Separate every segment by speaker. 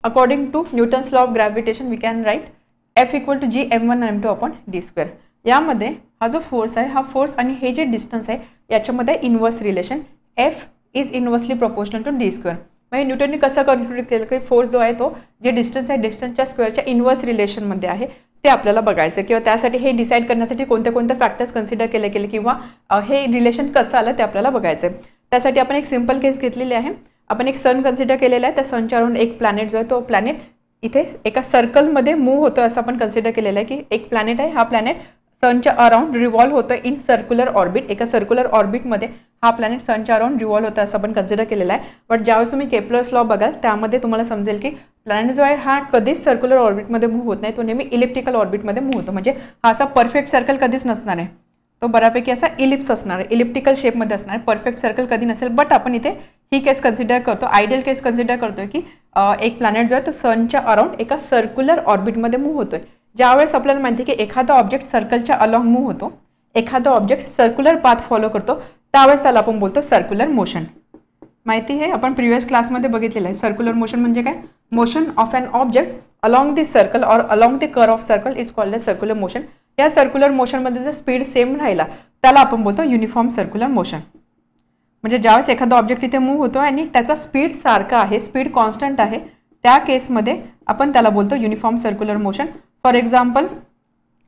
Speaker 1: According to Newton's law of gravitation we can write F equal to Gm1 m2 upon d². यामध्ये हा जो force आहे, हा force आणि हे जे डिस्टन्स आहे याच्यामध्ये inverse relation F is inversely proportional to d². म्हणजे न्यूटनने कसं कन्क्लूड केलं की फोर्स जो आहे तो जे डिस्टन्स आहे डिस्टन्सच्या स्क्वेअरच्या इन्व्हर्स रिलेशनमध्ये आहे ते आपल्याला बघायचं, किंवा त्यासाठी हे डिसाईड करण्यासाठी कोणते कोणते फॅक्टर्स कन्सिडर केले गेले किंवा हे रिलेशन कसं आलं ते आपल्याला बघायचं आहे. त्यासाठी आपण एक सिंपल केस घेतलेली आहे. आपण एक सन कन्सिडर केलेला आहे, त्या सनच्या अराउंड एक प्लॅनेट जो आहे तो प्लॅनेट इथे एका सर्कलमध्ये मूव्ह होतो असं आपण कन्सिडर केलेलं आहे की एक प्लॅनेट आहे, हा प्लॅनेट सनच्या अराउंड रिव्हॉल्व होतं इन सर्क्युलर ऑर्बिट. एका सर्क्युलर ऑर्बिटमध्ये हा प्लॅनेट सनच्या अराउंड रिव्हॉल्व होतं असं आपण कन्सिडर केलेलं आहे. बट ज्यावेळेस तुम्ही केप्लर्स लॉ बघाल त्यामध्ये तुम्हाला समजेल की प्लॅनेट जो आहे हा कधीच सर्क्युलर ऑर्बिटमध्ये मूव्ह होत नाही, तो नेहमी इलिप्टिकल ऑर्बिटमध्ये मूव्ह होतो. म्हणजे हा असा परफेक्ट सर्कल कधीच नसणार आहे, तो बऱ्यापैकी असा इलिप्स असणार आहे, इलिप्टिकल शेपमध्ये असणार आहे, परफेक्ट सर्कल कधी नसेल. बट आपण इथे ही केस कन्सिडर करतो, आयडियल केस कन्सिडर करतोय की एक प्लॅनेट जो आहे तो सनच्या अराउंड एका सर्क्युलर ऑर्बिटमध्ये मूव्ह होतोय. ज्यावेळेस आपल्याला माहिती आहे की एखादा ऑब्जेक्ट सर्कलच्या अलॉंग मूव्ह होतो, एखादा ऑब्जेक्ट सर्क्युलर पाथ फॉलो करतो, त्यावेळेस त्याला आपण बोलतो सर्क्युलर मोशन. माहिती आहे आपण प्रिव्हियस क्लासमध्ये बघितलेलं आहे. सर्क्युलर मोशन म्हणजे काय? Motion of an object along the circle or along the curve of circle is called as circular motion. या सर्क्युलर मोशनमध्ये जर स्पीड सेम राहिला त्याला आपण बोलतो युनिफॉर्म सर्क्युलर मोशन. म्हणजे ज्यावेळेस एखादा ऑब्जेक्ट इथे मूव्ह होतो आणि त्याचा स्पीड सारखा आहे, स्पीड कॉन्स्टंट आहे, त्या केसमध्ये आपण त्याला बोलतो uniform circular motion. For example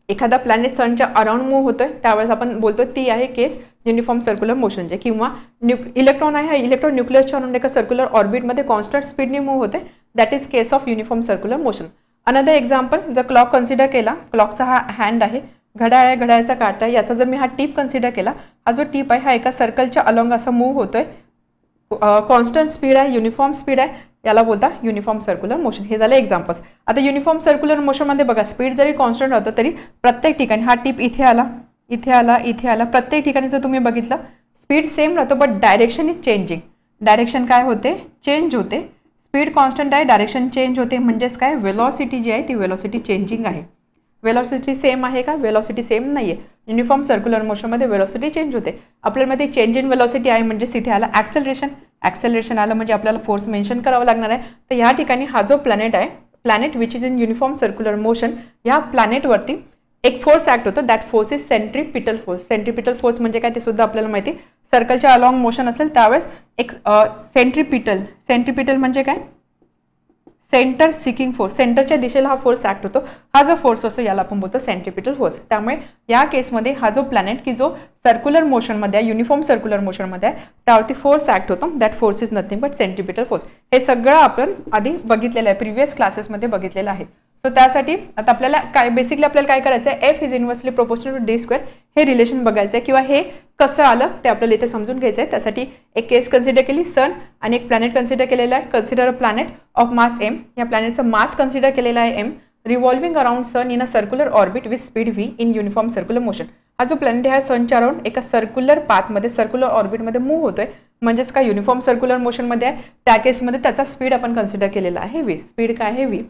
Speaker 1: एखादा प्लॅनेट सनच्या अराउंड मूव्ह होतोय त्यावेळेस आपण बोलतो ती आहे केस युनिफॉर्म सर्क्युलर मोशनचे. किंवा इलेक्ट्रॉन आहे, हा इलेक्ट्रॉन न्यूक्लियसच्या अराउंड एका सर्क्युलर ऑर्बिटमध्ये कॉन्स्टंट स्पीडने मूव्ह होते, that is case of uniform circular motion. Another example, जर क्लॉक कन्सिडर केला, क्लॉकचा हा हँड आहे, घड्याळ आहे, घड्याळाचा काटा आहे, याचा जर मी हा टीप कन्सिडर केला, हा जो टीप आहे हा एका सर्कलच्या अलॉंग असा मूव्ह होतोय, कॉन्स्टंट स्पीड आहे, युनिफॉर्म स्पीड आहे, याला बोलता युनिफॉर्म सर्क्युलर मोशन. हे झाले एक्झाम्पल्स. आता युनिफॉर्म सर्क्युलर मोशनमध्ये बघा स्पीड जरी कॉन्स्टंट राहतो तरी प्रत्येक ठिकाणी हा टीप इथे आला, इथे आला, इथे आला, प्रत्येक ठिकाणी जर तुम्ही बघितलं स्पीड सेम राहतो but direction is changing. Direction काय होते? चेंज होते. स्पीड कॉन्स्टंट आहे, डायरेक्शन चेंज होते, म्हणजेच काय? वेलॉसिटी जी आहे ती वेलॉसिटी चेंजिंग आहे. वेलॉसिटी सेम आहे का? वेलॉसिटी सेम नाही आहे. युनिफॉर्म सर्क्युलर मोशनमध्ये वेलॉसिटी चेंज होते. आपल्यामध्ये चेंज इन वेलॉसिटी आहे म्हणजेच तिथे आला ॲक्सेलरेशन. ॲक्सेलरेशन आलं म्हणजे आपल्याला फोर्स मेन्शन करावं लागणार आहे. तर या ठिकाणी हा जो प्लॅनेट आहे, planet which is in uniform circular motion, या प्लॅनेटवरती एक फोर्स ॲक्ट होतो, that force is centripetal force. Centripetal force म्हणजे काय ते सुद्धा आपल्याला माहिती. सर्कलच्या अलॉंग मोशन असेल त्यावेळेस एक सेंट्रीपिटल म्हणजे काय? Centre seeking force. सेंटरच्या दिशेला हा फोर्स ॲक्ट होतो. हा जो फोर्स असतो याला आपण बोलतो सेंट्रीपिटल फोर्स. त्यामुळे या केसमध्ये हा जो प्लॅनेट की जो सर्क्युलर मोशनमध्ये आहे, युनिफॉर्म सर्क्युलर मोशनमध्ये आहे, त्यावरती फोर्स ॲक्ट होतो, that force is nothing but centripetal force. हे सगळं आपण आधी बघितलेलं आहे, प्रिव्हियस क्लासेसमध्ये बघितलेलं आहे. सो त्यासाठी आता आपल्याला काय बेसिकली आपल्याला काय करायचं आहे? F is inversely proportional to d². हे रिलेशन बघायचं आहे किंवा हे कसं आलं ते आपल्याला इथे समजून घ्यायचं आहे. त्यासाठी एक केस कन्सिडर केली, सन, आणि एक प्लॅनेट कन्सिडर केलेला आहे. Consider a planet of mass m. या प्लॅनेटचं मास कन्सिडर केलेला आहे m, revolving around sun in a circular orbit with speed v in uniform circular motion. हा जो प्लॅनेट आहे सनच्या अराउंड एका सर्क्युलर पाथमध्ये, सर्क्युलर ऑर्बिटमध्ये मूव्ह होतोय, म्हणजेच काय? युनिफॉर्म सर्क्युलर मोशनमध्ये आहे. त्या केसमध्ये त्याचा स्पीड आपण कन्सिडर केलेला आहे v. स्पीड काय आहे? v.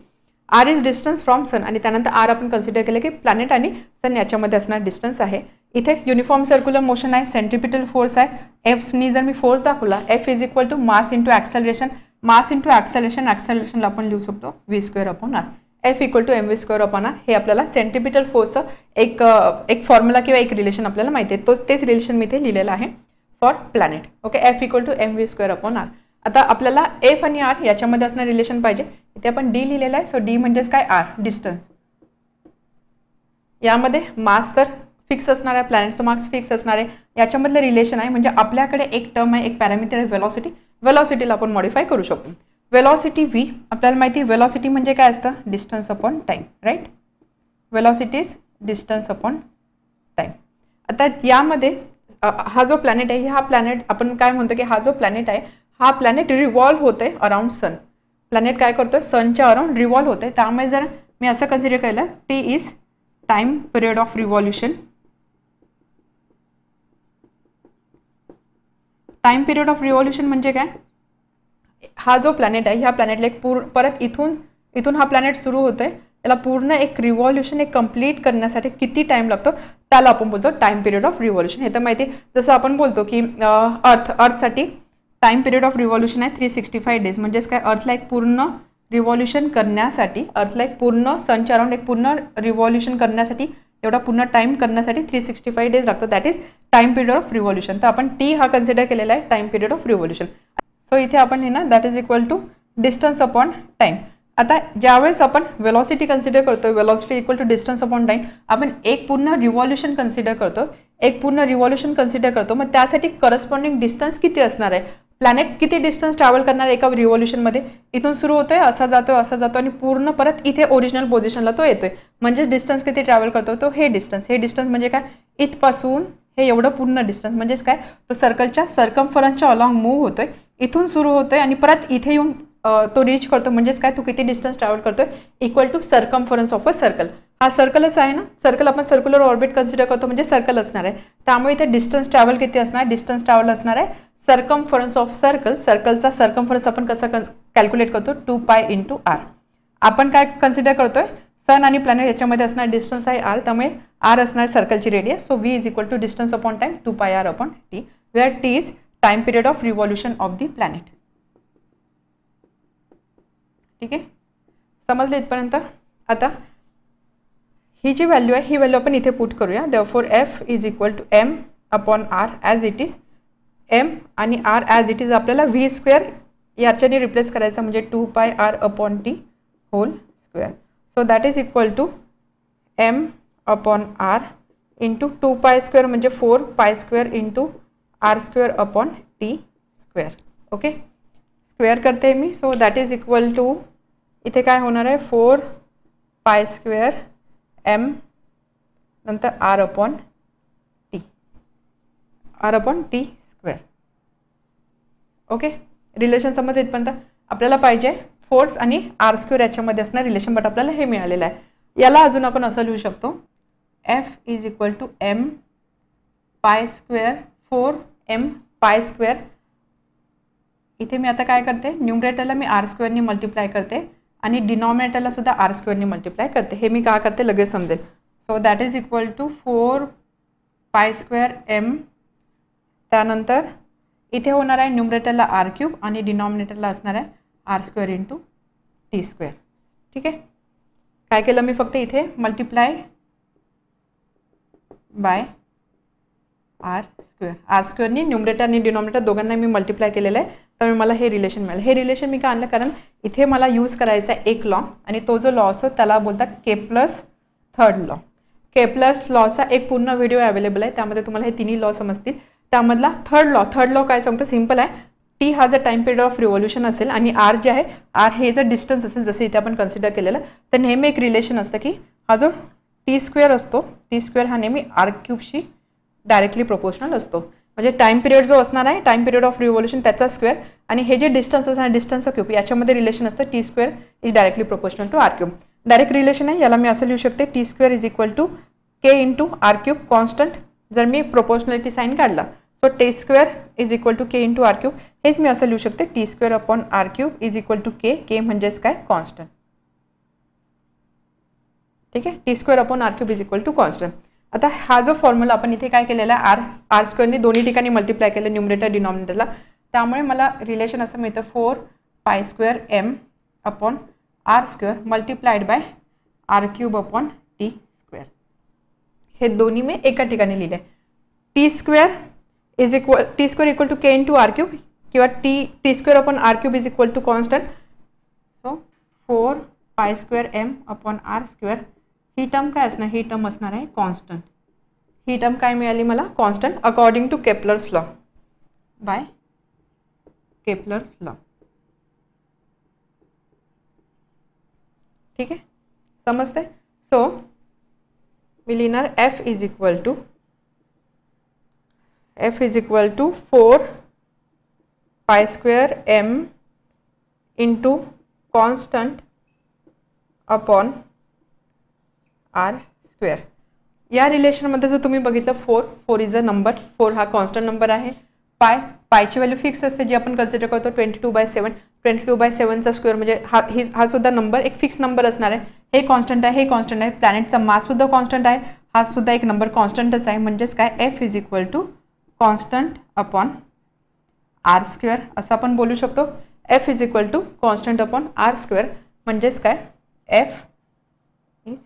Speaker 1: R is distance from sun, आणि त्यानंतर आर आपण कन्सिडर केलं की प्लॅनेट आणि सन याच्यामध्ये असणार डिस्टन्स आहे. इथे युनिफॉर्म सर्क्युलर मोशन आहे, सेंट्रीपिटल फोर्स आहे. एफनी जर मी फोर्स दाखवला, F is equal to mass into acceleration. Mass into acceleration, ॲक्सेलरेशनला आपण लिहू शकतो v² upon r. F equal to mv² upon r. हे आपल्याला सेंट्रीपिटल फोर्सचं एक फॉर्म्युला किंवा एक रिलेशन आपल्याला माहिती आहे. तेच रिलेशन मी इथे लिहिलेलं आहे for planet. Okay, F equal to mv² upon r. आता आपल्याला F आणि R याच्यामध्ये असणार रिलेशन पाहिजे. इथे आपण D लिहिलेलं आहे. सो D म्हणजेच काय? R, distance. यामध्ये मास तर फिक्स असणार आहे, प्लॅनेटचं मास फिक्स असणार आहे. याच्यामधलं रिलेशन आहे म्हणजे आपल्याकडे एक टर्म आहे, एक पॅरामीटर आहे वेलॉसिटी. वेलॉसिटीला आपण मॉडिफाय करू शकतो. वेलॉसिटी v आपल्याला माहिती आहे. वेलॉसिटी म्हणजे काय असतं? Distance upon time, right? Velocity is distance upon time. आता यामध्ये हा जो प्लॅनेट आहे, हा प्लॅनेट आपण काय म्हणतो की हा जो प्लॅनेट आहे, हा प्लॅनेट रिव्हॉल्व होते अराउंड सन. प्लॅनेट काय करतोय? सनच्या अराउंड रिव्हॉल्व होते. त्यामुळे जर मी असं कन्सिडर केलं, T is time period of revolution. Time period of revolution म्हणजे काय? हा जो प्लॅनेट आहे, ह्या प्लॅनेटला एक परत इथून हा प्लॅनेट सुरू होतोय, त्याला पूर्ण एक रिव्हॉल्युशन एक कंप्लीट करण्यासाठी किती टाइम लागतो त्याला आपण बोलतो टाइम पिरियड ऑफ रिव्हॉल्युशन. हे तर माहिती, जसं आपण बोलतो की अर्थसाठी टाइम पिरियड ऑफ रिव्हॉल्युशन आहे 365 डेज. म्हणजेच काय? अर्थला एक पूर्ण रिव्हॉल्युशन करण्यासाठी, अर्थला एक पूर्ण सनच्या अराउंड एक पूर्ण रिव्हॉल्युशन करण्यासाठी, एवढा पूर्ण टाइम करण्यासाठी 365 डेज लागतो. That is time period of revolution. तर आपण टी हा कन्सिडर केलेला आहे time period of revolution. So इथे आपण हे ना that is equal to distance upon time. आता ज्यावेळेस आपण वेलॉसिटी कन्सिडर करतो, velocity equal to distance upon time, आपण एक पूर्ण रिव्हॉल्युशन कन्सिडर करतो, मग त्यासाठी करस्पॉन्डिंग डिस्टन्स किती असणार आहे, प्लॅनेट किती डिस्टन्स ट्रॅव्हल करणार आहे एका रिव्हॉल्युशनमध्ये. इथून सुरू होतोय, असा जातो आणि पूर्ण परत इथे ओरिजिनल पोझिशनला तो येतोय. म्हणजे डिस्टन्स किती ट्रॅव्हल करतो तो हे डिस्टन्स म्हणजे काय, इथपासून हे एवढं पूर्ण डिस्टन्स म्हणजेच काय, तो सर्कलच्या सर्कम्फरन्सच्या अलॉंग मूव्ह होतोय, इथून सुरू होतोय आणि परत इथे येऊन तो रीच करतो. म्हणजेच काय, तो किती डिस्टन्स ट्रॅव्हल करतोय equal to circumference of a circle. हा सर्कलच आहे ना, सर्कल आपण सर्क्युलर ऑर्बिट कन्सिडर करतो म्हणजे सर्कल असणार आहे. त्यामुळे इथे डिस्टन्स ट्रॅव्हल किती असणार, डिस्टन्स ट्रॅव्हल असणार आहे सर्कम्फरन्स ऑफ सर्कल. सर्कलचा सर्कम्फरन्स आपण कसं कॅल्क्युलेट करतो, 2π × r. आपण काय कन्सिडर करतोय, सन आणि प्लॅनेट याच्यामध्ये असणार डिस्टन्स आहे r, त्यामुळे r असणार सर्कलची radius. So v is equal to distance upon time 2πr/t, where t is time period of revolution of the planet. ठीक आहे, समजलं इथपर्यंत. आता ही जी व्हॅल्यू आहे ही व्हॅल्यू आपण इथे पुट करूया. Therefore f is equal to m/r as it is. m आणि r ॲज इट इज आपल्याला v² याच्याने रिप्लेस करायचं म्हणजे 2πr/t whole square. So that is equal to m/r into 2π² म्हणजे 4π² इंटू r²/t². ओके, स्क्वेअर करते मी. So that is equal to इथे काय होणार आहे 4π² m नंतर r/t². ओके, रिलेशन समजलं इथपर्यंत. आपल्याला पाहिजे फोर्स आणि r² याच्यामध्ये असणार रिलेशन, बट आपल्याला हे मिळालेलं आहे. याला अजून आपण असं लिहू शकतो f is equal to m π², 4m π². इथे मी आता काय करते, न्यूमरेटरला मी r² ने मल्टिप्लाय करते आणि डिनॉमिनेटरला सुद्धा r² ने मल्टिप्लाय करते. हे मी का करते लगेच समजेल. So that is equal to 4π² m. त्यानंतर इथे होणार आहे न्यूमरेटरला r³ आणि डिनॉमिनेटरला असणार आहे r² × t². ठीक आहे, काय केलं मी फक्त इथे मल्टिप्लाय बाय r² ने न्यूमरेटर आणि डिनॉमिनेटर दोघांना मी मल्टिप्लाय केलेलं आहे, त्यामुळे मला हे रिलेशन मिळालं. हे रिलेशन मी का आणलं, कारण इथे मला यूज करायचा आहे एक लॉ, आणि तो जो लॉ असतो त्याला बोलतात केप्लर्स थर्ड लॉ. केप्लर्स लॉचा एक पूर्ण व्हिडिओ अवेलेबल आहे, त्यामध्ये तुम्हाला हे तिन्ही लॉ समजतील. त्यामधला थर्ड लॉ काय सांगतो, सिम्पल आहे. टी हा जर टाइम पिरियड ऑफ रिव्हॉल्युशन असेल आणि आर जे आहे, आर हे जर डिस्टन्स असेल जसे इथे आपण कन्सिडर केलेलं, तर नेहमी एक रिलेशन असतं की हा जो t² असतो, t² हा नेहमी r³ डायरेक्टली प्रोपोर्शनल असतो. म्हणजे टाइम पिरियड जो असणार आहे, टाइम पिरियड ऑफ रिव्हॉल्युशन त्याचा स्क्वेअर, आणि हे जे डिस्टन्स असणार डिस्टन्स क्यूब, याच्यामध्ये रिलेशन असतं t² is directly proportional to r³. Direct relation आहे, याला मी असं लिहू शकते t² is equal to k × r³ constant. जर मी प्रोपोर्शनॅलिटी साईन काढला, so t² is equal to k × r³. हेच मी असं लिहू शकते t²/r³ is equal to k म्हणजेच काय, कॉन्स्टंट. ठीक आहे, t²/r³ is equal to constant. आता हा जो फॉर्म्युला आपण इथे काय केलेला आहे, r² ने दोन्ही ठिकाणी मल्टिप्लाय केलं न्यूमरेटर डिनॉमिनेटरला, त्यामुळे मला रिलेशन असं मिळतं 4π² m/r² मल्टिप्लाइड बाय r³/t². हे दोन्ही मी एका ठिकाणी लिहिले. t² equal to k × r³ किंवा t²/r³ is equal to constant. So 4π² m/r². ही टर्म काय असणार, ही टर्म असणार आहे कॉन्स्टंट. ही टर्म काय मिळाली मला, constant according to Kepler's law, by Kepler's law. ठीक आहे, समजते. सो मी लिहिणार f is equal to 4π² m into constant upon r². या रिलेशनमध्ये जर तुम्ही बघितलं 4 इज अ नंबर, 4 हा कॉन्स्टंट नंबर आहे. पायची व्हॅल्यू फिक्स असते जी आपण कन्सिडर करतो 22/7. 22/7चा स्क्वेअर म्हणजे हा सुद्धा नंबर एक फिक्स नंबर असणार आहे. हे कॉन्स्टंट आहे, हे कॉन्स्टंट आहे. प्लॅनेटचा मास सुद्धा कॉन्स्टंट आहे, हा सुद्धा एक नंबर कॉन्स्टंटच आहे. म्हणजेच काय, f is equal to constant upon r² असं आपण बोलू शकतो. F is equal to constant upon R square, म्हणजेच काय F is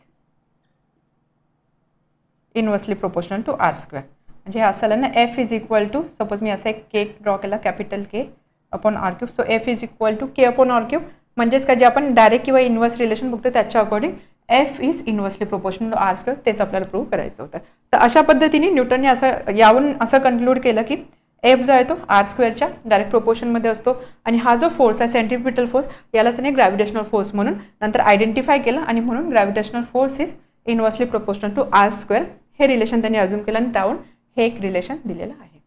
Speaker 1: inversely proportional to R square. म्हणजे हे असं आलं ना, F is equal to, suppose मी असं एक के ड्रॉ केला, capital K upon R cube. So F is equal to K upon R cube, म्हणजेच काय जे आपण डायरेक्ट किंवा इन्व्हर्स रिलेशन बघतो त्याच्या according F is inversely proportional to R square, तेच आपल्याला प्रूव्ह करायचं होतं. तर अशा पद्धतीने न्यूटनने असं यावरून असं कन्क्लूड केलं की एफ जो आहे तो आर स्क्वेअरच्या डायरेक्ट प्रोपोर्शनमध्ये असतो, आणि हा जो फोर्स आहे सेंट्रिपिटल फोर्स, यालाच त्याने ग्रॅव्हिटेशनल फोर्स म्हणून नंतर आयडेंटिफाय केलं, आणि म्हणून gravitational force is inversely proportional to R square हे रिलेशन त्यांनी अज्यूम केलं, आणि त्यावरून हे एक रिलेशन दिलेलं आहे.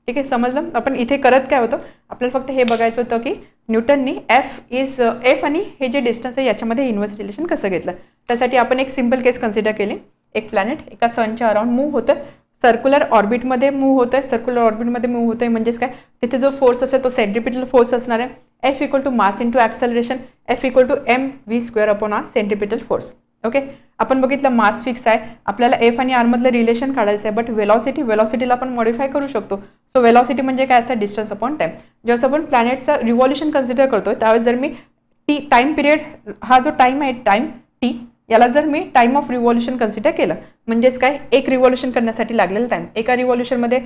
Speaker 1: ठीक आहे, समजलं. आपण इथे करत काय होतं, आपल्याला फक्त हे बघायचं होतं की न्यूटननी एफ आणि हे जे डिस्टन्स आहे याच्यामध्ये इन्व्हर्स रिलेशन कसं घेतलं. त्यासाठी आपण एक सिंपल केस कन्सिडर केली. एक प्लॅनेट एका सनच्या अराउंड मूव्ह होतं, सर्क्युलर ऑर्बिटमध्ये मूव्ह होतं आहे. सर्क्युलर ऑर्बिटमध्ये मूव्ह होतं आहे म्हणजेच काय, तिथे जो फोर्स असेल तो सेंट्रिपिटल फोर्स असणार आहे. F equal to mass into acceleration, F equal to m v square upon r centripetal force. Okay, आपण बघितलं मास फिक्स आहे, आपल्याला एफ आणि आरमधलं रिलेशन काढायचं आहे. बट वेलॉसिटीला आपण मॉडिफाय करू शकतो. सो वेलॉसिटी म्हणजे काय असतं, डिस्टन्स अपॉन टाईम. जेव्हा आपण प्लॅनेटचा रिव्हॉल्युशन कन्सिडर करतो त्यावेळेस जर मी टाईम पिरियड, हा जो टाईम आहे टाईम टी, याला जर मी टाईम ऑफ रिव्हॉल्युशन कन्सिडर केलं, म्हणजेच काय एक रिव्हॉल्युशन करण्यासाठी लागलेला टाईम. एका रिव्हॉल्युशनमध्ये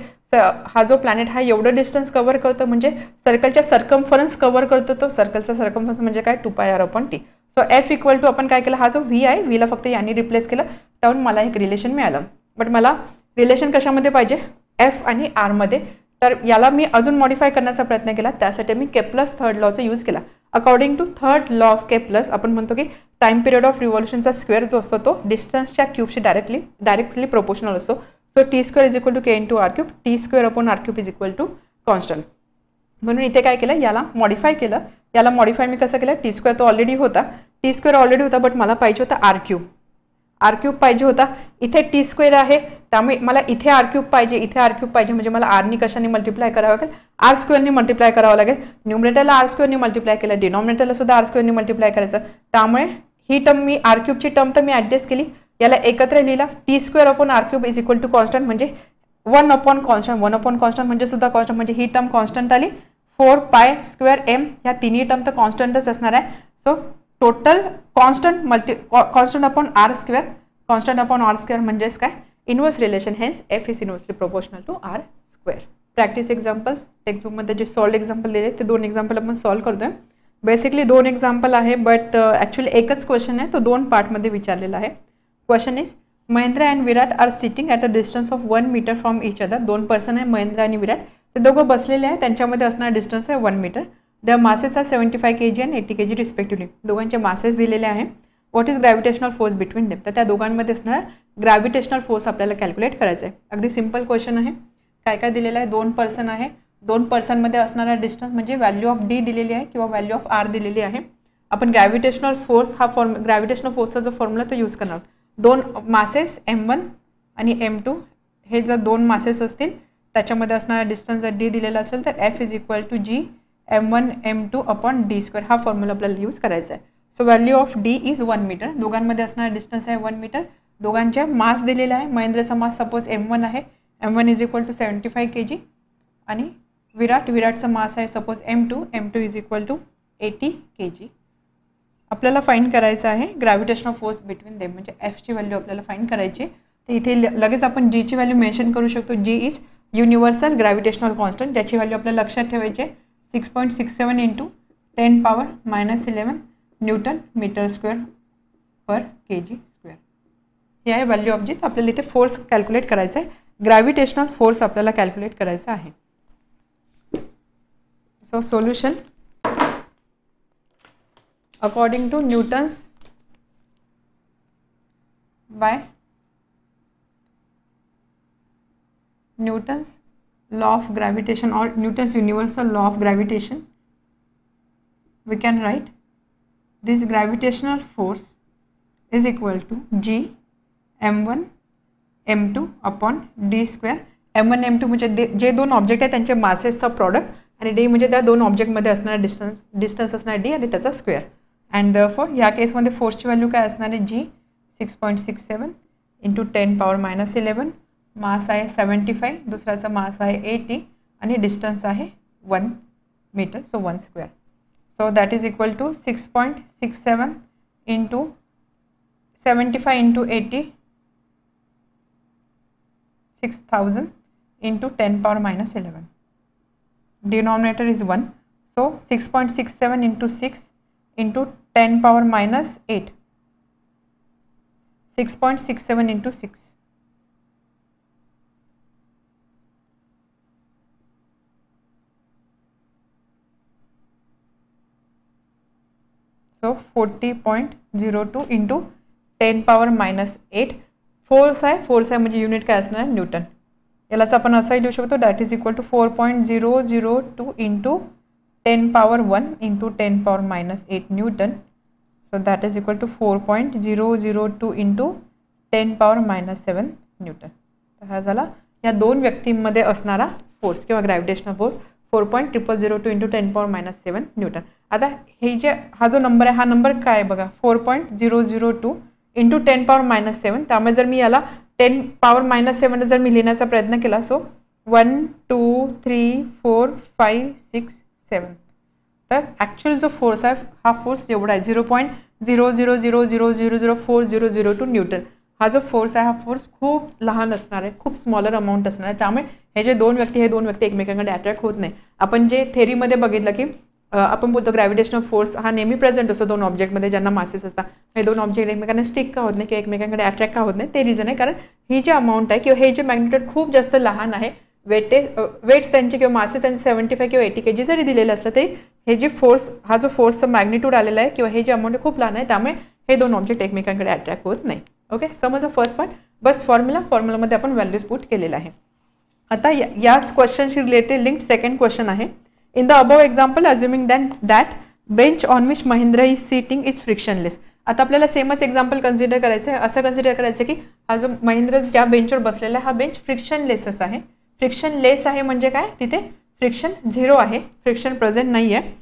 Speaker 1: हा जो प्लॅनेट हा एवढं डिस्टन्स कव्हर करतो, म्हणजे सर्कलच्या सर्कम्फरन्स कव्हर करतो. तो सर्कलचा सर्कम्फरन्स म्हणजे काय 2πr upon t. So F equal to आपण काय केलं, हा जो व्ही आहे व्हीला फक्त याने रिप्लेस केलं, त्यावरून मला एक रिलेशन मिळालं. बट मला रिलेशन कशामध्ये पाहिजे, एफ आणि आरमध्ये. तर याला मी अजून मॉडिफाय करण्याचा प्रयत्न केला, त्यासाठी मी केप्लर्स थर्ड लॉचा यूज केला. According to third law of Kepler's आपण म्हणतो की टाइम पिरियड ऑफ रिव्हॉल्युशनचा स्क्वेअर जो असतो तो डिस्टन्सच्या क्यूबशी डायरेक्टली प्रोपोर्शनल असतो. So T square is equal to K into R cube, T square upon R cube is equal to constant. म्हणून इथे काय केलं, याला मॉडिफाय केलं. याला मॉडिफाय मी कसं केलं, टी स्क्वेअर तो ऑलरेडी होता, बट मला पाहिजे होता आर क्यूब पाहिजे होता. इथे टी स्क्वेअर आहे, त्यामुळे मला इथे आर क्यूब पाहिजे, म्हणजे मला आरनी कशाने मल्टिप्लाय करावं लागेल, आर स्क्वेअरनी मल्टिप्लाय करावं लागेल. न्यूमरेटरला आर स्क्वेअरनी मल्टिप्लाय केलं, डिनॉमिनेटरला सुद्धा आर स्क्वेअरनी मल्टिप्लाय करायचं. त्यामुळे ही टर्म मी आर क्यूबची टर्म तर मी ॲडजस्ट केली, याला एकत्र लिहिला. T square upon R cube is equal to constant, म्हणजे 1 अपॉन कॉन्स्टंट म्हणजे सुद्धा कॉन्स्टंट, म्हणजे ही टर्म कॉन्स्टंट आली. 4π²m ह्या तिन्ही टर्म तर कॉन्स्टंटच असणार आहे. So total constant upon R square म्हणजेच काय inverse relation, hence F is inversely proportional to R square. Practice examples टेक्स्टबुकमध्ये जे सॉल्ड एक्झाम्पल दिले ते 2 एक्झाम्पल आपण सॉल्व करतोय. बेसिकली 2 एक्झाम्पल आहे, बट ॲक्च्युली एकच क्वेश्चन आहे, तो 2 पार्टमध्ये विचारलेला आहे. Question is Mahendra and Virat are sitting at a distance of 1 metre from each other. 2 person आहे, महेंद्र आणि विराट, ते दोघं बसलेले आहे, त्यांच्यामध्ये असणारा डिस्टन्स आहे 1 metre. The masses are 75 kg and 80 kg respectively. दोघांचे मासेस दिलेले आहे. What is gravitational force between them, तर त्या दोघांमध्ये असणारा ग्रॅव्हिटेशनल फोर्स आपल्याला कॅल्क्युलेट करायचा आहे. अगदी सिंपल क्वेश्चन आहे. काय काय दिलेलं आहे, 2 पर्सन आहे, 2 पर्सनमध्ये असणारा डिस्टन्स म्हणजे व्हॅल्यू ऑफ डी दिलेली आहे किंवा व्हॅल्यू ऑफ आर दिलेली आहे. आपण ग्रॅव्हिटेशनल फोर्सचा जो फॉर्म्युला तो यूज करणार. 2 मासेस M1 आणि M2 हे जर 2 मासेस असतील त्याच्यामध्ये असणारा डिस्टन्स जर डी दिलेला असेल तर F is equal to G M1 M2 upon d square, हा फॉर्म्युला आपल्याला यूज करायचा आहे. So value of d is 1 metre. दोघांमध्ये असणारा डिस्टन्स आहे 1 मीटर. दोघांच्या मास दिलेला आहे. महेंद्रचा मास सपोज M1 आहे, M1 is equal to 75 kg, आणि विराटचा मास आहे suppose M2 is equal to 80 kg. आपल्याला फाइंड करायचं आहे ग्रॅव्हिटेशनल फोर्स बिटवीन देम, म्हणजे एफची व्हॅल्यू आपल्याला फाइंड करायची. तर इथे लगेच आपण जीची व्हॅल्यू मेन्शन करू शकतो. जी इज युनिव्हर्सल ग्रॅव्हिटेशनल कॉन्स्टंट, ज्याची व्हॅल्यू आपल्याला लक्षात ठेवायची आहे 6.67 इंटू 10⁻⁻11 न्यूटन मीटर स्क्वेअर पर kg स्क्वेअर. हे आहे व्हॅल्यू ऑफ जी. आपल्याला इथे फोर्स कॅल्क्युलेट करायचा आहे, ग्रॅव्हिटेशनल फोर्स आपल्याला कॅल्क्युलेट करायचा आहे. So solution according to Newton's law of gravitation or Newton's universal law of gravitation, we can write this gravitational force is equal to G M1 M2 upon D square. M1 M2 म्हणजे जे 2 object आहे त्यांचे मासेसचा product, आणि D म्हणजे त्या 2 ऑब्जेक्टमध्ये असणारा distance असणार डी आणि त्याचा स्क्वेअर. अँड फॉर या केसमध्ये फोर्सची व्हॅल्यू काय असणार आहे, जी 6.67 इंटू 10⁻⁻11. मास आहे 75, दुसऱ्याचा मास आहे 80, आणि डिस्टन्स आहे 1 metre, so 1 square. So that is equal to 6.67 into 75 into 80, 6000 into 10 power minus 11. Denominator is 1. So 6.67 into 6 into 10 power minus 8. 6.67 into 6. So 40.02 into 10 power minus 8. Force आहे, फोर्स आहे म्हणजे युनिट काय असणार आहे, न्यूटन. यालाच आपण असंही लिहू शकतो, that is equal to 4.002 into 10 power 1 into 10 power minus 8 newton. So that is equal to 4.002 into 10 power minus 7 newton. तर हा झाला या दोन व्यक्तींमध्ये असणारा फोर्स किंवा gravitational force 4.002 into 10 power minus 7 newton. आता हे जे हा जो नंबर आहे, हा नंबर काय आहे बघा, 4.002 इंटू 10 power minus 7. त्यामुळे जर मी याला 10 power minus 7 जर मी लिहिण्याचा प्रयत्न केला, सो 1 2 3 4 5 6 7. तर ॲक्च्युअल जो फोर्स आहे हा फोर्स एवढा आहे 0.000004002 न्यूटन. हा जो फोर्स आहे हा फोर्स खूप लहान असणार आहे, खूप स्मॉलर अमाऊंट असणार आहे. त्यामुळे हे जे दोन व्यक्ती एकमेकांकडे अट्रॅक्ट होत नाही. आपण जे थेरीमध्ये बघितलं की आपण बोलतो ग्रॅव्हिटेशनल फोर्स हा नेहमी प्रेझेंट असतो दोन ऑब्जेक्टमध्ये ज्यांना मासेस असतात. हे दोन ऑब्जेक्ट एकमेकांना स्टिक का होत नाही किंवा एकमेकांकडे अट्रॅक्ट का होत नाही, ते रिझन आहे कारण ही जी अमाऊंट आहे किंवा हे जे मॅग्निट्यूड खूप जास्त लहान आहे, वेट्स त्यांचे किंवा मासेस त्यांचे 75 किंवा 80 kg जरी दिलेलं असतं तरी हे जे फोर्स हा जो फोर्सचं मॅग्निट्यूड आलेला आहे किंवा हे जे अमाऊंट खूप लहान आहे, त्यामुळे हे दोन ऑब्जेक्ट एकमेकांकडे अट्रॅक्ट होत नाही. ओके, समजलं फर्स्ट पार्ट. बस फॉर्म्युलामध्ये आपण व्हॅल्यूज पुट केलेला आहे. आता याच क्वेश्चनशी रिलेटेड लिंक सेकंड क्वेश्चन आहे. In the above example, assuming that bench on which Mahindra is sitting is frictionless. आता आपल्याला सेमच एक्झाम्पल कन्सिडर करायचं आहे. असं कन्सिडर करायचं की हा जो महिंद्रा ज्या बेंचवर बसलेला आहे हा बेंच फ्रिक्शनलेसच आहे. फ्रिक्शनलेस आहे म्हणजे काय, तिथे फ्रिक्शन 0 आहे, फ्रिक्शन प्रेझेंट नाही आहे.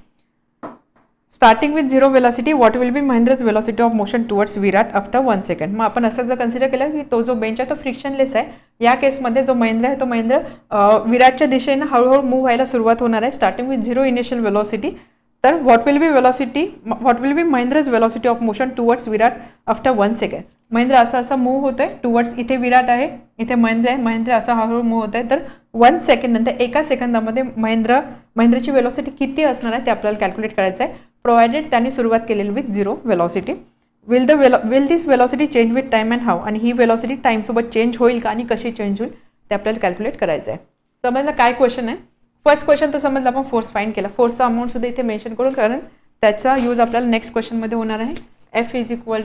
Speaker 1: Starting with 0 velocity, what will be Mahindra's velocity of motion towards Virat after 1 second. मग आपण असं जर कन्सिडर केलं की तो जो बेंच आहे तो फ्रिक्शनलेस आहे, या केसमध्ये जो महिंद्रा आहे तो महिंद्रा विराटच्या दिशेनं हळूहळू मूव्ह व्हायला सुरुवात होणार आहे. Starting with 0 initial velocity. तर what will be Mahindra's velocity of motion towards Virat after 1 second. Mahindra असं मूव्ह होत आहे टुवर्ड्स, इथे विराट आहे, इथे महिंद्रा आहे, महिंद्रा असं हळूहळू मूव्ह होत आहे. तर 1 सेकंड नंतर एका सेकंदामध्ये महिंद्राची वेलॉसिटी किती असणार आहे ते आपल्याला कॅल्क्युलेट करायचं आहे, प्रोव्हाइडेड त्यांनी सुरुवात केलेली with 0 velocity. Will this velocity change with time and how, आणि ही वेलॉसिटी टाइमसोबत चेंज होईल का आणि कशी चेंज होईल ते आपल्याला कॅल्क्युलेट करायचं आहे. समजलं काय क्वेश्चन आहे. फर्स्ट क्वेश्चन तर समजलं आपण फोर्स फाइंड केला, फोर्सचा अमाऊंट सुद्धा इथे मेन्शन करून, कारण त्याचा यूज आपल्याला नेक्स्ट क्वेश्चनमध्ये होणार आहे. F is equal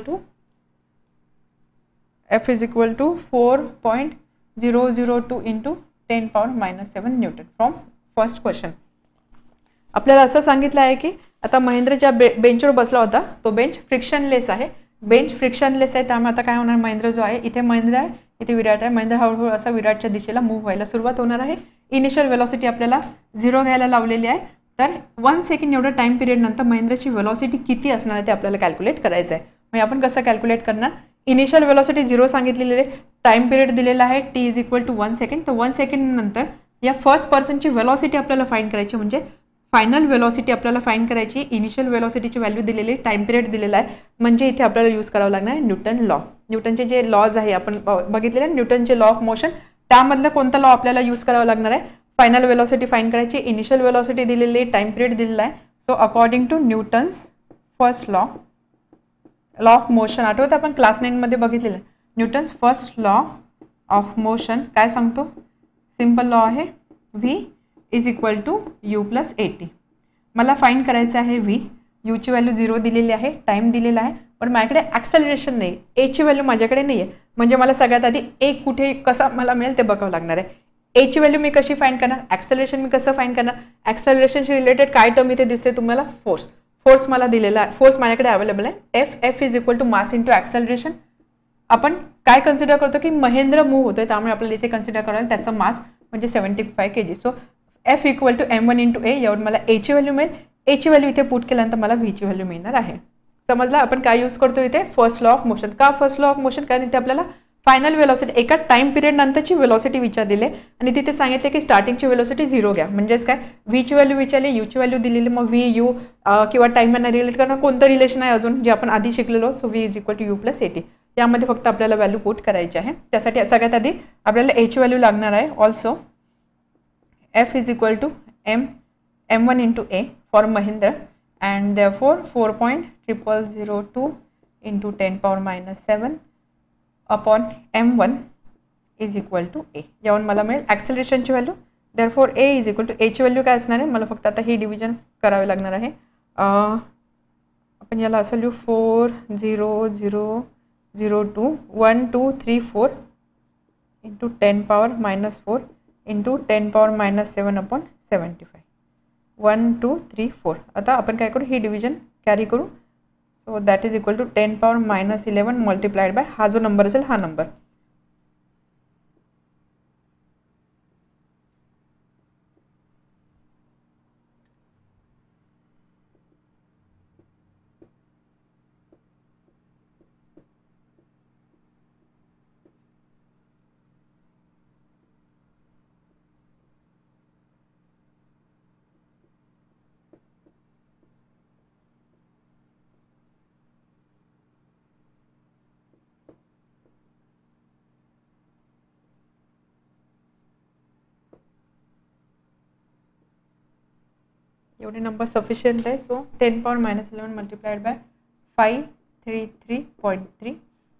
Speaker 1: to 4.002 into 10 power minus 7 newton from first question. आपल्याला असं सांगितलं आहे की आता महिंद्रा ज्या बेंचवर बसला होता तो बेंच फ्रिक्शनलेस आहे. बेंच फ्रिक्शनलेस आहे, त्यामुळे आता काय होणार, महिंद्रा जो आहे इथे महिंद्रा आहे, इथे विराट आहे, महिंद्रा हळूहळू असा विराटच्या दिशेला मूव्ह व्हायला सुरुवात होणार आहे. इनिशियल वेलॉसिटी आपल्याला 0 घ्यायला लावलेली आहे. तर 1 सेकंड एवढं टाइम पिरियड नंतर महिंद्राची वेलॉसिटी किती असणार आहे ते आपल्याला कॅल्क्युलेट करायचं आहे. मग आपण कसं कॅल्क्युलेट करणार, इनिशियल वेलॉसिटी 0 सांगितलेली आहे, टाइम पिरियड दिलेला आहे t is equal to 1 second. तर 1 सेकंड नंतर या फर्स्ट पर्सनची वेलॉसिटी आपल्याला फाइंड करायची, म्हणजे फायनल वेलॉसिटी आपल्याला फाइंड करायची. इनिशियल वेलॉसिटीची व्हॅल्यू दिलेली, टाइम पिरियड दिलेला आहे, म्हणजे इथे आपल्याला यूज करावं लागणार आहे न्यूटन लॉ. न्यूटनचे जे लॉज आहे आपण बघितलेले, न्यूटनचे लॉ ऑफ मोशन, त्यामधलं कोणता लॉ आपल्याला यूज करावं लागणार आहे, फायनल वेलॉसिटी फाइंड करायची, इनिशियल वेलॉसिटी दिलेली, टाइम पिरियड दिलेला आहे. So according to Newton's first law of motion, आठवतं आपण क्लास 9 मध्ये बघितलेलं, Newton's first law of motion काय सांगतो, सिंपल लॉ आहे, v is equal to u plus at. मला फाइंड करायचं आहे v, यूची व्हॅल्यू 0 दिलेली आहे, टाइम दिलेला आहे, पण माझ्याकडे ॲक्सेलरेशन नाही, एची व्हॅल्यू माझ्याकडे नाही आहे, म्हणजे मला सगळ्यात आधी एक कुठे कसा मला मिळेल ते बघावं लागणार आहे. एची व्हॅल्यू मी कशी फाइंड करणार, ॲक्सेलरेशन मी कसं फाइंड करणार, ॲक्सेलरेशनशी रिलेटेड काय टर्म इथे दिसते तुम्हाला, फोर्स मला दिलेला आहे, फोर्स माझ्याकडे अवेलेबल आहे. F is equal to mass into acceleration. आपण काय कन्सिडर करतो की महेंद्र मूव्ह होतोय, त्यामुळे आपल्याला इथे कन्सिडर करायला त्याचा मास म्हणजे 75 kg. So F equal to m1 into a, एवढं मला एची व्हॅल्यू मिळेल. एची व्हॅल्यू इथे पुट केल्यानंतर मला व्हीची व्हॅल्यू मिळणार आहे. समजला आपण काय यूज करतो इथे, फर्स्ट लॉ ऑफ मोशन. का फर्स्ट लॉ ऑफ मोशन, कारण इथे आपल्याला फायनल वेलॉसिटी एका टाइम पिरियड नंतरची वेलॉसिटी विचारलेली आहे आणि तिथे सांगितले की स्टार्टिंगची वेलॉसिटी 0 घ्या. म्हणजेच काय व्हीची व्हॅल्यू विचारली, यूची व्हॅल्यू दिलेली, मग व्ही यू किंवा टाइमला रिलेट करणं कोणतं रिलेशन आहे अजून जे आपण आधी शिकलेलो. So v is equal to u plus a t. यामध्ये फक्त आपल्याला व्हॅल्यू पुट करायची आहे. त्यासाठी सगळ्यात आधी आपल्याला एची व्हॅल्यू लागणार आहे. Also F is equal to m1 into a for Mahindra and therefore 4.0002 into 10 power minus 7 upon m1 is equal to a. यावरून मला मिळेल ॲक्सेलरेशनची value. therefore a is equal to a ची व्हॅल्यू काय असणार आहे, मला फक्त आता ही डिव्हिजन करावे लागणार आहे. आपण याला असं लिहू 40002 1 2 3 4 into 10 power minus 4 into 10 power minus 7 upon 75. 1 2 3 4. आता आपण काय करू, ही डिव्हिजन कॅरी करू. So that is equal to 10 power minus 11 multiplied by हा जो नंबर असेल हा नंबर. एवढे नंबर सफिशियंट आहे. So 10 power minus 11 multiplied by 533.3.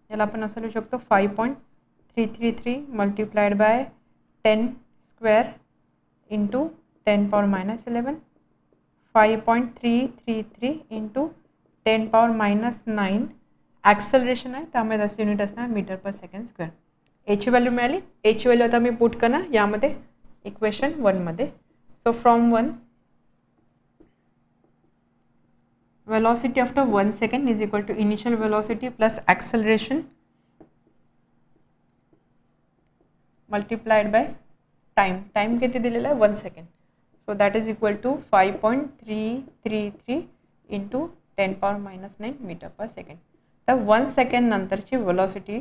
Speaker 1: याला आपण असं लिहू शकतो 5.333 multiplied by 10 square into 10 power minus 11. 5.333 into 10 power minus 9. Acceleration आहे त्यामुळे त्याचं युनिट असणार मीटर पर सेकंड स्क्वेअर. एची व्हॅल्यू मिळाली. एची व्हॅल्यू आता मी पुट करणार यामध्ये इक्वेशन 1मध्ये. So from 1 velocity after 1 second is equal to initial velocity plus acceleration multiplied by time. Time किती दिलेला आहे 1 second. So that is equal to 5.333 into 10 power minus 9 metre per second. तर 1 second नंतरची velocity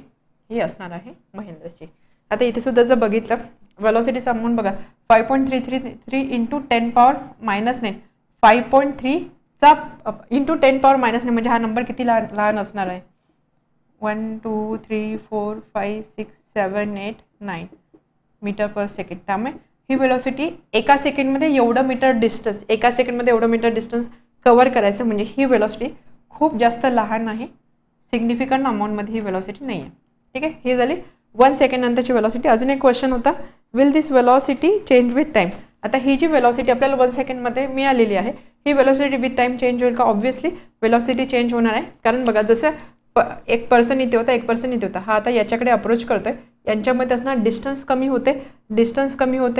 Speaker 1: ही असणार आहे महिंद्राची. आता इथे सुद्धा जर बघितलं वेलॉसिटीचा अमाऊंट बघा 5.333 into 10 power minus 9. 5.3 into 10 power minus 9 म्हणजे हा नंबर किती लहान असणार आहे. 1 2 3 4 5 6 7 8 9 मीटर पर सेकंड. त्यामुळे ही वेलॉसिटी एका सेकंडमध्ये एवढं मीटर डिस्टन्स कव्हर करायचं म्हणजे ही वेलॉसिटी खूप जास्त लहान आहे. सिग्निफिकंट अमाऊंटमध्ये ही वेलॉसिटी नाही आहे. ठीक आहे, ही झाली 1 सेकंड नंतरची वेलॉसिटी. अजून एक क्वेश्चन होता, will this velocity change with time. आता ही जी वेलॉसिटी आपल्याला 1 सेकंडमध्ये मिळालेली आहे ही वेलॉसिटी विथ टाईम चेंज होईल का. ऑब्व्हियसली वेलॉसिटी चेंज होणार आहे. कारण बघा जसं एक पर्सन इथे होता हा आता याच्याकडे अप्रोच करतोय, यांच्यामध्ये असणार डिस्टन्स कमी होते.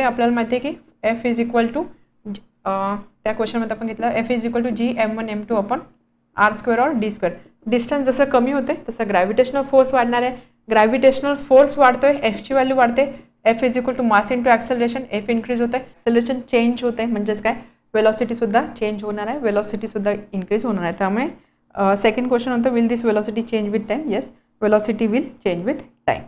Speaker 1: आपल्याला माहिती आहे की एफ इज इक्वल टू त्या क्वेश्चनमध्ये आपण घेतलं F is equal to G m1 m2 upon R square और डी स्क्वेअर. डिस्टन्स जसं कमी होते तसं ग्रॅव्हिटेशनल फोर्स वाढणार आहे. ग्रॅव्हिटेशनल फोर्स वाढतोय, एफची व्हॅल्यू वाढते. F is equal to mass into acceleration. एफ इन्क्रीज होतं, ॲक्सेलरेशन चेंज होते म्हणजेच काय वेलॉसिटीसुद्धा चेंज होणार आहे, वेलॉसिटीसुद्धा इन्क्रीज होणार आहे. त्यामुळे सेकंड क्वेश्चन होतं will this velocity change with time. Yes, velocity will change with time.